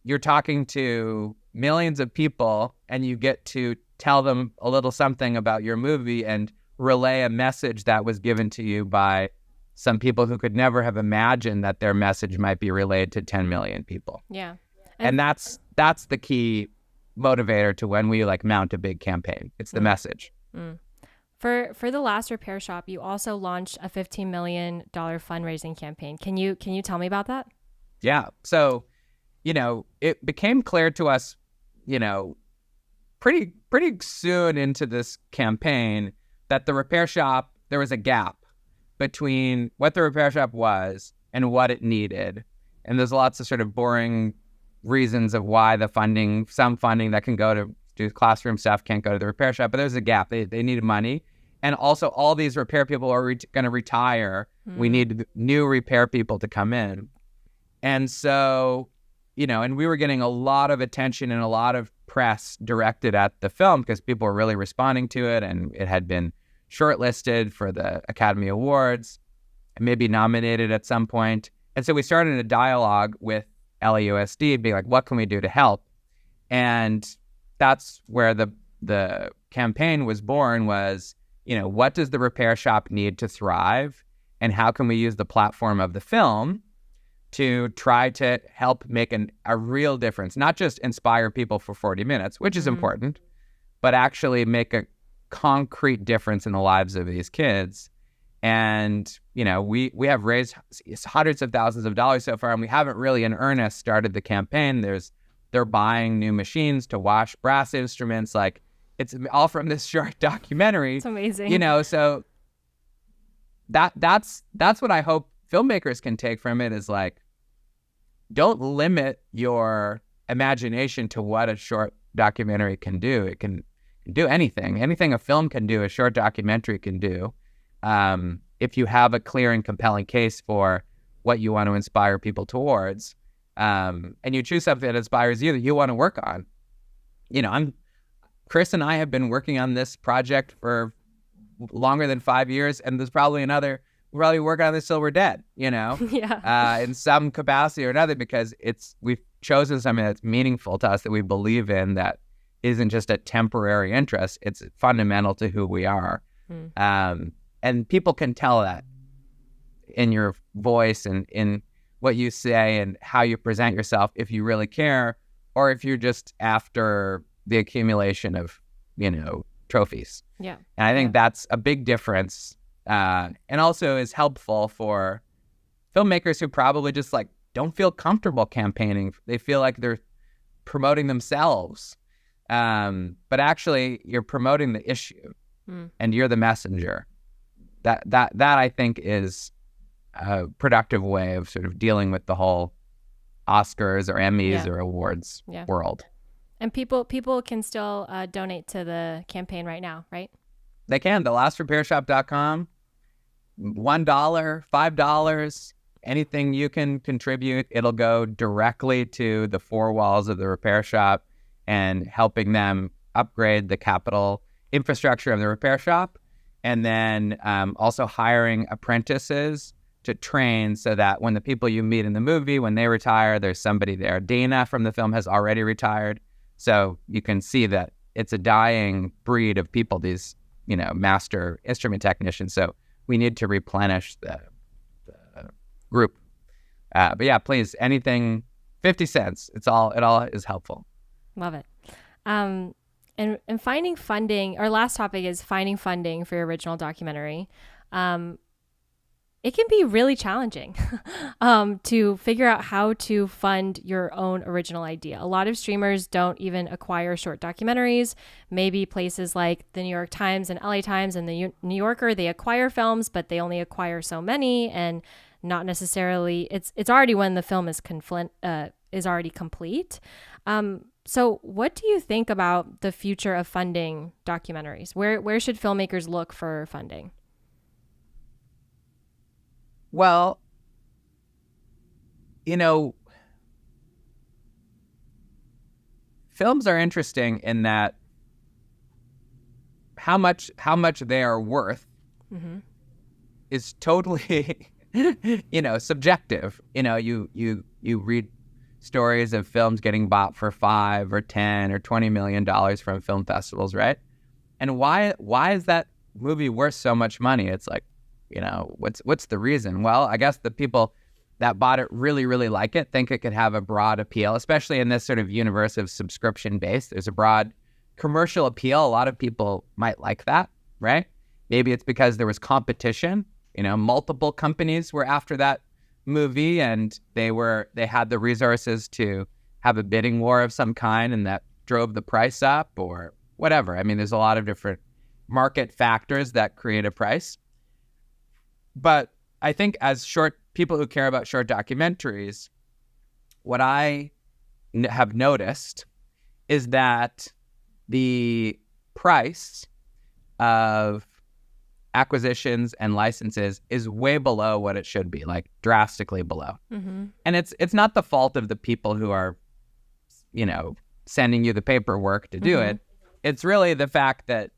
S1: you're talking to millions of people and you get to tell them a little something about your movie and relay a message that was given to you by some people who could never have imagined that their message might be relayed to 10 million people.
S2: Yeah.
S1: And that's the key motivator to when we mount a big campaign. It's the message.
S2: For the last repair shop, you also launched a $15 million fundraising campaign. Can you tell me about that?
S1: Yeah. So, it became clear to us, pretty soon into this campaign that the repair shop, there was a gap between what the repair shop was and what it needed. And there's lots of sort of boring reasons of why some funding that can go to do classroom stuff can't go to the repair shop, but there's a gap. They needed money. And also all these repair people are going to retire. We need new repair people to come in. And so, and we were getting a lot of attention and a lot of press directed at the film because people were really responding to it, and it had been shortlisted for the Academy Awards and maybe nominated at some point. And so we started a dialogue with LAUSD, being like, what can we do to help? And that's where the campaign was born, was, what does the repair shop need to thrive? And how can we use the platform of the film to try to help make a real difference, not just inspire people for 40 minutes, which is important, but actually make a concrete difference in the lives of these kids. And, we have raised hundreds of thousands of dollars so far, and we haven't really in earnest started the campaign. They're buying new machines to wash brass instruments. It's all from this short documentary.
S2: It's amazing.
S1: So that's what I hope filmmakers can take from it, is don't limit your imagination to what a short documentary can do. It can do anything. Anything a film can do, a short documentary can do. If you have a clear and compelling case for what you want to inspire people towards, and you choose something that inspires you, that you want to work on. Chris and I have been working on this project for longer than 5 years, and there's probably we'll probably work on this till we're dead,
S2: Yeah.
S1: In some capacity or another, because we've chosen something that's meaningful to us, that we believe in, that isn't just a temporary interest. It's fundamental to who we are. And people can tell that in your voice and in what you say and how you present yourself, if you really care, or if you're just after the accumulation of, trophies.
S2: Yeah.
S1: And I think that's a big difference and also is helpful for filmmakers who probably just like don't feel comfortable campaigning. They feel like they're promoting themselves, but actually you're promoting the issue, and you're the messenger. That I think is a productive way of sort of dealing with the whole Oscars or Emmys or awards world.
S2: And people can still donate to the campaign right now, right?
S1: They can. thelastrepairshop.com. $1, $5, anything you can contribute, it'll go directly to the four walls of the repair shop and helping them upgrade the capital infrastructure of the repair shop. And then also hiring apprentices to train so that when the people you meet in the movie, when they retire, there's somebody there. Dana from the film has already retired. So you can see that it's a dying breed of people, these, master instrument technicians. So we need to replenish the group. But yeah, please, anything, 50 cents. It all is helpful.
S2: Love it. And finding funding, our last topic is finding funding for your original documentary. It can be really challenging to figure out how to fund your own original idea. A lot of streamers don't even acquire short documentaries. Maybe places like the New York Times and LA Times and the New Yorker, they acquire films, but they only acquire so many, and not necessarily, it's already when the film is already complete. So what do you think about the future of funding documentaries? Where should filmmakers look for funding?
S1: Well, films are interesting in that how much they are worth is totally, subjective. You read stories of films getting bought for $5 or $10 or $20 million from film festivals, right? And why is that movie worth so much money? It's like, what's the reason? Well, I guess the people that bought it really, really like it, think it could have a broad appeal, especially in this sort of universe of subscription based. There's a broad commercial appeal. A lot of people might like that, right? Maybe it's because there was competition. Multiple companies were after that movie, and they had the resources to have a bidding war of some kind, and that drove the price up or whatever. I mean, there's a lot of different market factors that create a price. But I think as people who care about short documentaries, what I have noticed is that the price of acquisitions and licenses is way below what it should be, like drastically below. And it's not the fault of the people who are, sending you the paperwork to do it. It's really the fact that,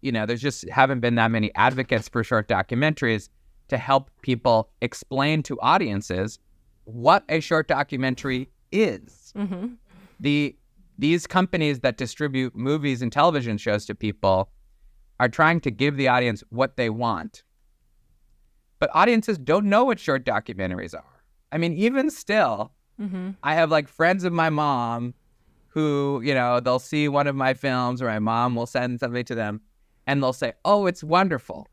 S1: there's just haven't been that many advocates for short documentaries to help people explain to audiences what a short documentary is. These companies that distribute movies and television shows to people are trying to give the audience what they want. But audiences don't know what short documentaries are. I mean, even still, I have like friends of my mom who, they'll see one of my films, or my mom will send something to them and they'll say, "Oh, it's wonderful.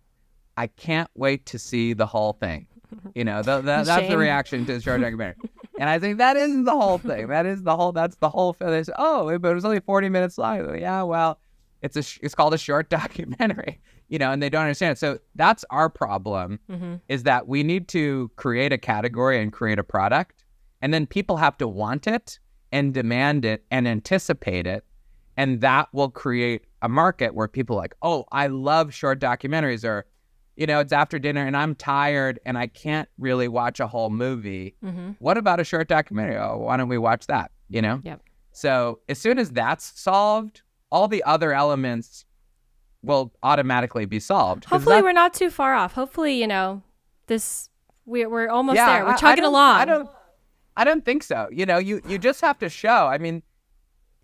S1: I can't wait to see the whole thing." That's the reaction to the short documentary. And I think that is the whole thing. That's the whole film. They say, "Oh, but it was only 40 minutes long." Yeah, well, it's called a short documentary, and they don't understand it. So that's our problem, is that we need to create a category and create a product, and then people have to want it and demand it and anticipate it. And that will create a market where people are like, "Oh, I love short documentaries," or, it's after dinner and I'm tired and I can't really watch a whole movie. What about a short documentary? Oh, why don't we watch that?
S2: Yep.
S1: So as soon as that's solved, all the other elements will automatically be solved.
S2: Hopefully we're not too far off. Hopefully, we're almost there. We're chugging along.
S1: I don't think so. You just have to show. I mean,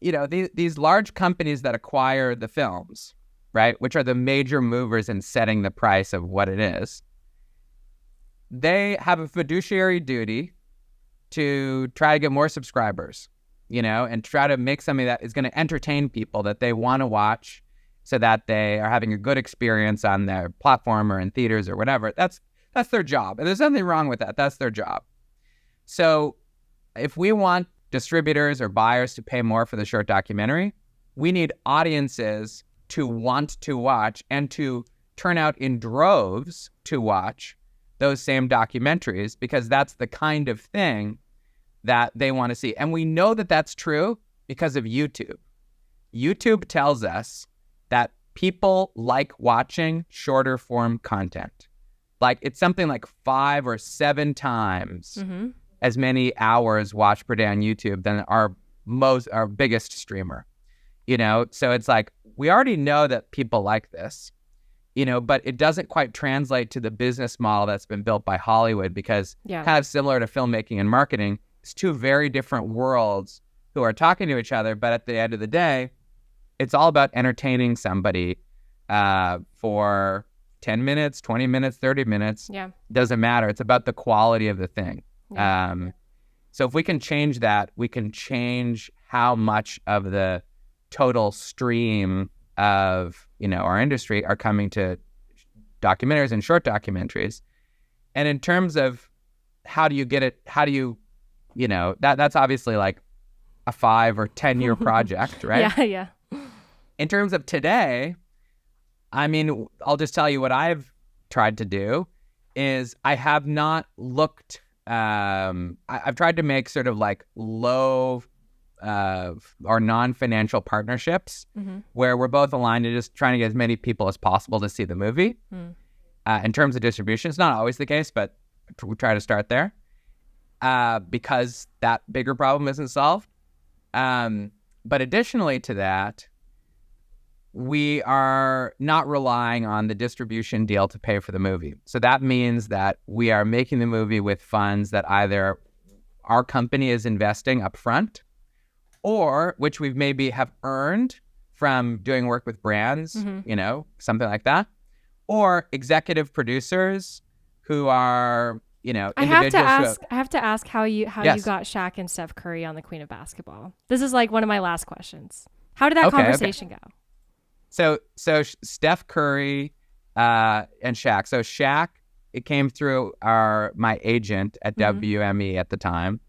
S1: these large companies that acquire the films, right, which are the major movers in setting the price of what it is, they have a fiduciary duty to try to get more subscribers, and try to make something that is going to entertain people that they want to watch, so that they are having a good experience on their platform or in theaters or whatever. That's their job. And there's nothing wrong with that. That's their job. So if we want distributors or buyers to pay more for the short documentary, we need audiences to want to watch and to turn out in droves to watch those same documentaries, because that's the kind of thing that they want to see. And we know that that's true because of YouTube. YouTube tells us that people like watching shorter form content. Like it's something like 5 or 7 times as many hours watched per day on YouTube than our biggest streamer. So it's like, we already know that people like this, but it doesn't quite translate to the business model that's been built by Hollywood, because kind of similar to filmmaking and marketing, it's 2 very different worlds who are talking to each other. But at the end of the day, it's all about entertaining somebody for 10 minutes, 20 minutes, 30 minutes. Yeah. Doesn't matter. It's about the quality of the thing. Yeah. So if we can change that, we can change how much of the total stream of, our industry are coming to documentaries and short documentaries. And in terms of how do you get it, that's obviously like a 5 or 10 year project, right?
S2: Yeah.
S1: In terms of today, I'll just tell you what I've tried to do is I have not looked, I've tried to make sort of like low or non-financial partnerships where we're both aligned to just trying to get as many people as possible to see the movie. In terms of distribution, it's not always the case, but we try to start there because that bigger problem isn't solved. But additionally to that, we are not relying on the distribution deal to pay for the movie. So that means that we are making the movie with funds that either our company is investing up front, or which we maybe have earned from doing work with brands, something like that, or executive producers who are,
S2: I have to ask how you got Shaq and Steph Curry on the Queen of Basketball. This is like one of my last questions. How did that conversation go?
S1: So Steph Curry and Shaq. So Shaq, it came through my agent at WME at the time.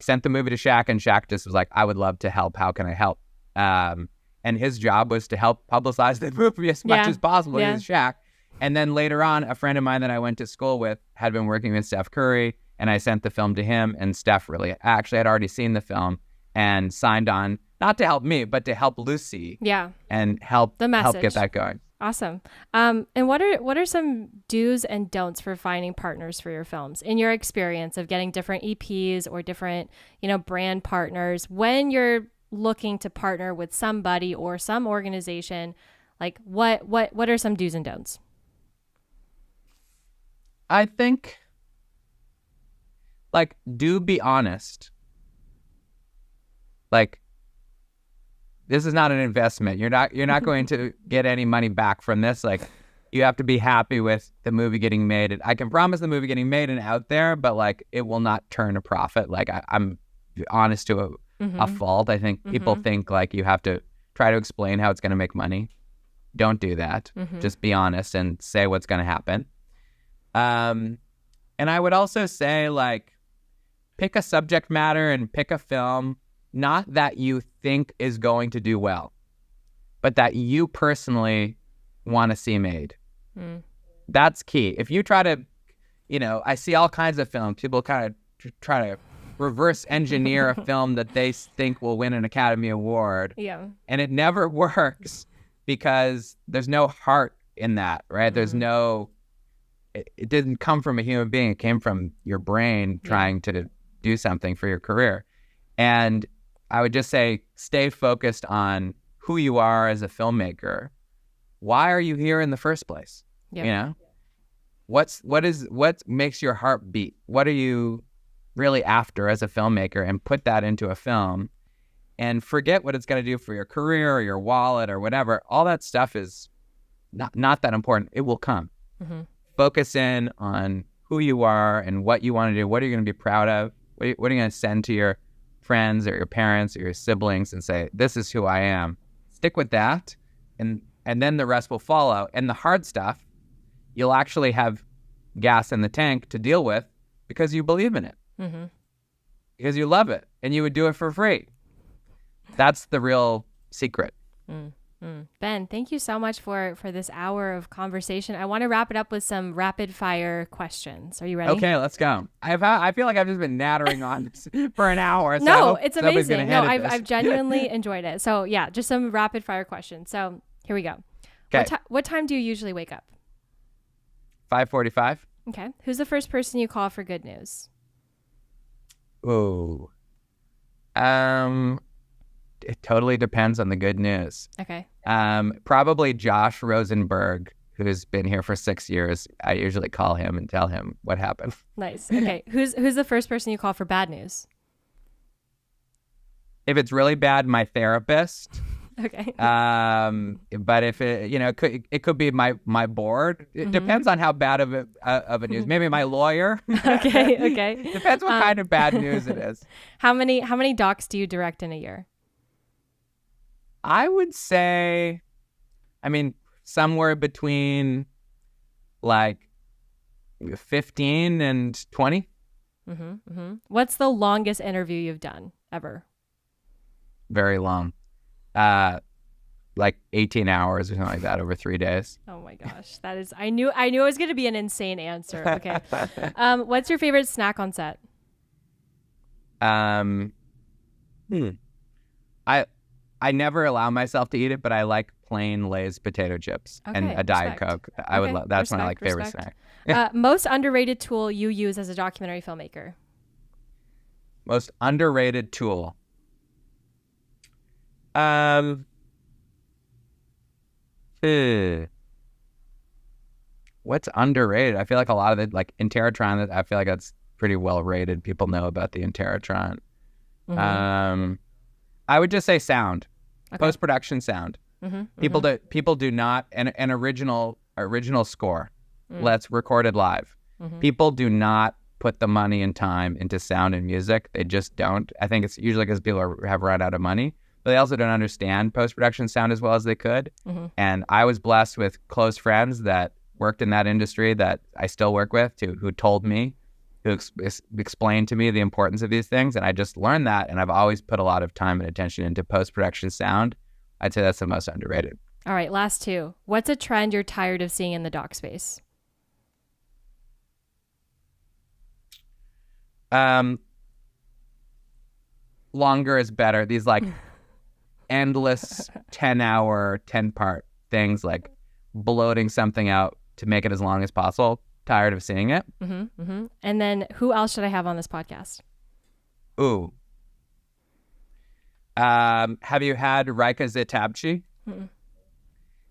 S1: Sent the movie to Shaq, and Shaq just was like, I would love to help. How can I help? And his job was to help publicize the movie as much as possible. He was Shaq. And then later on, a friend of mine that I went to school with had been working with Steph Curry, and I sent the film to him, and Steph actually had already seen the film and signed on, not to help me, but to help Lucy. Yeah. And help get that going.
S2: Awesome. And what are some do's and don'ts for finding partners for your films in your experience of getting different EPs or different, brand partners when you're looking to partner with somebody or some organization? Like what are some do's and don'ts?
S1: I think do be honest. This is not an investment. You're not going to get any money back from this. You have to be happy with the movie getting made. I can promise the movie getting made and out there, but it will not turn a profit. I'm honest to a fault. I think people think you have to try to explain how it's going to make money. Don't do that. Just be honest and say what's going to happen. And I would also say pick a subject matter and pick a film, not that you think is going to do well, but that you personally want to see made. That's key. If you try to, I see all kinds of films. People kind of try to reverse engineer a film that they think will win an Academy Award. Yeah. And it never works because there's no heart in that, right? There's no, it didn't come from a human being. It came from your brain trying to do something for your career. And I would just say, stay focused on who you are as a filmmaker. Why are you here in the first place? Yep. What makes your heart beat? What are you really after as a filmmaker? And put that into a film, and forget what it's going to do for your career or your wallet or whatever. All that stuff is not that important. It will come. Focus in on who you are and what you want to do. What are you going to be proud of? What are you going to send to your friends or your parents or your siblings and say, this is who I am? Stick with that, and and then the rest will follow. And the hard stuff, you'll actually have gas in the tank to deal with because you believe in it, because you love it, and you would do it for free. That's the real secret.
S2: Ben, thank you so much for this hour of conversation. I want to wrap it up with some rapid fire questions. Are you ready?
S1: Okay, let's go. I feel like I've just been nattering on for an hour. So
S2: no, it's amazing. No, I've genuinely enjoyed it. So yeah, just some rapid fire questions. So here we go.
S1: Okay.
S2: What time do you usually wake up?
S1: 5:45.
S2: Okay. Who's the first person you call for good news?
S1: Ooh. It totally depends on the good news.
S2: Okay.
S1: Probably Josh Rosenberg, who's been here for 6 years. I usually call him and tell him what happened.
S2: Nice. Okay. Who's the first person you call for bad news?
S1: If it's really bad, my therapist.
S2: Okay.
S1: But if it could be my board. It depends on how bad of a news. Maybe my lawyer.
S2: Okay.
S1: Depends what kind of bad news it is.
S2: How many docs do you direct in a year?
S1: I would say, somewhere between like 15 and 20.
S2: What's the longest interview you've done ever?
S1: Very long. Like 18 hours or something like that over 3 days.
S2: Oh my gosh. That is, I knew it was going to be an insane answer. Okay. What's your favorite snack on set?
S1: I never allow myself to eat it, but I like plain Lay's potato chips and a Diet Coke. I would love. That's my favorite snack.
S2: Most underrated tool you use as a documentary filmmaker?
S1: Most underrated tool. What's underrated? I feel like a lot of it, like Interrotron, I feel like that's pretty well rated. People know about the Interrotron. I would just say sound, post-production sound. People do not, an original score, let's recorded live. People do not put the money and time into sound and music. They just don't. I think it's usually because people have run out of money, but they also don't understand post-production sound as well as they could. And I was blessed with close friends that worked in that industry that I still work with, who told me, who explained to me the importance of these things. And I just learned that. And I've always put a lot of time and attention into post-production sound. I'd say that's the most underrated.
S2: All right, last two. What's a trend you're tired of seeing in the doc space?
S1: Longer is better. These like endless 10-hour, 10-part things, like bloating something out to make it as long as possible. Tired of seeing it.
S2: And then who else should I have on this podcast?
S1: Ooh. Have you had Rika Zitabchi?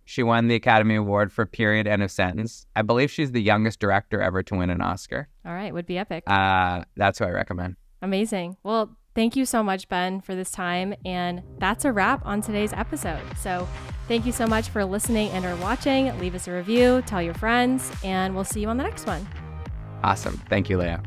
S1: She won the Academy Award for Period End of Sentence. I believe she's the youngest director ever to win an Oscar.
S2: All right, would be epic.
S1: That's who I recommend.
S2: Amazing. Well, thank you so much, Ben, for this time. And that's a wrap on today's episode. So thank you so much for listening and or watching. Leave us a review, tell your friends, and we'll see you on the next one.
S1: Awesome. Thank you, Leah.